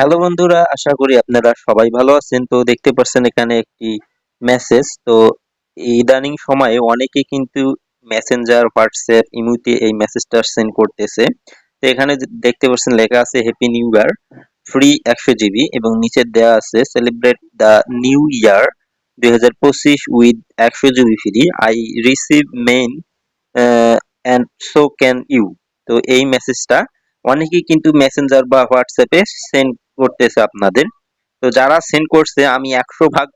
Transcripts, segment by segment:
Hello বন্ধুরা, আশা করি আপনারা সবাই ভালো আছেন। তো দেখতে পাচ্ছেন এখানে একটি মেসেজ। তো ইদানিং সময়ে অনেকে কিন্তু মেসেঞ্জার, হোয়াটসঅ্যাপ, ইমুতে এই মেসেজটা সেন্ড করতেছে। তো এখানে দেখতে পাচ্ছেন লেখা আছে happy new year, free 100 GB, এবং নিচে দেওয়া আছে celebrate the new year 2025 with 100 GB free. I receive mine and so can you. তো এই মেসেজটা অনেকেই কিন্তু মেসেঞ্জার বা হোয়াটসঅ্যাপে সেন্ড করতেছে আপনাদের। তো যারা সেন্ড করছে আমি 100 ভাগ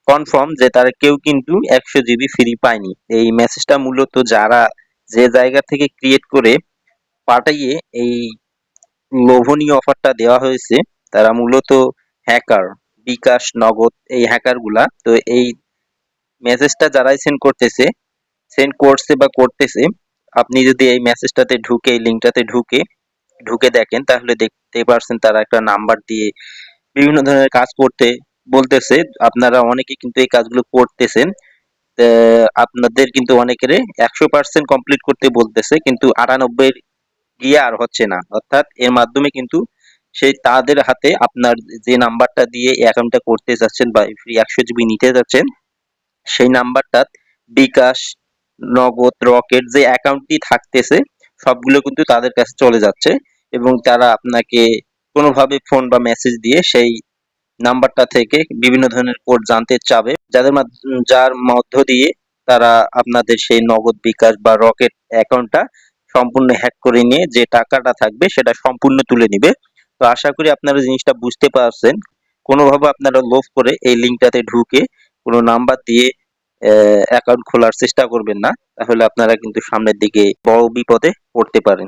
কনফার্ম যে তারা কেউ কিন্তু 100 জিবি ফ্রি পায়নি। এই মেসেজটা মূলত যারা যে জায়গা থেকে ক্রিয়েট করে পাঠিয়ে এই লোভনীয় অফারটা দেওয়া হয়েছে, তারা মূলত হ্যাকার, বিকাশ, নগদ এই হ্যাকার গুলা। তো এই মেসেজটা যারাই সেন্ড করছে বা করতেছে, আপনি যদি এই মেসেজটাতে ঢুকে, এই লিঙ্কটাতে ঢুকে ঢুকে দেখেন, তাহলে দেখতে পারছেন তারা একটা নাম্বার দিয়ে বিভিন্ন ধরনের কাজ করতে বলতেছে। আপনারা অনেকে কিন্তু এই কাজগুলো করতেছেন। আপনাদের কিন্তু অনেকের 100% কমপ্লিট করতে বলতেছে, কিন্তু 98 গিয়ে আর হচ্ছে না। অর্থাৎ এর মাধ্যমে কিন্তু সেই তাদের হাতে আপনার যে নাম্বারটা দিয়ে অ্যাকাউন্টটা করতে যাচ্ছেন বা ফ্রি 100 জিবি নিতে যাচ্ছেন, সেই নাম্বারটা বিকাশ, নগদ, রকেট যে অ্যাকাউন্টটি থাকতেছে সবগুলো কিন্তু তাদের কাছে চলে যাচ্ছে, এবং তারা আপনাকে কোনোভাবে ফোন বা মেসেজ দিয়ে সেই নাম্বারটা থেকে বিভিন্ন ধরনের কোড জানতে চাবে, যার মধ্য দিয়ে তারা আপনাদের সেই নগদ, বিকাশ বা রকেট অ্যাকাউন্টটা সম্পূর্ণ হ্যাক করে নিয়ে যে টাকাটা থাকবে সেটা সম্পূর্ণ তুলে নিবে। তো আশা করি আপনারা জিনিসটা বুঝতে পারছেন। কোনোভাবে আপনারা লোভ করে এই লিঙ্কটাতে ঢুকে কোনো নাম্বার দিয়ে অ্যাকাউন্ট খোলার চেষ্টা করবেন না, তাহলে আপনারা কিন্তু সামনের দিকে বড় বিপদে পড়তে পারেন।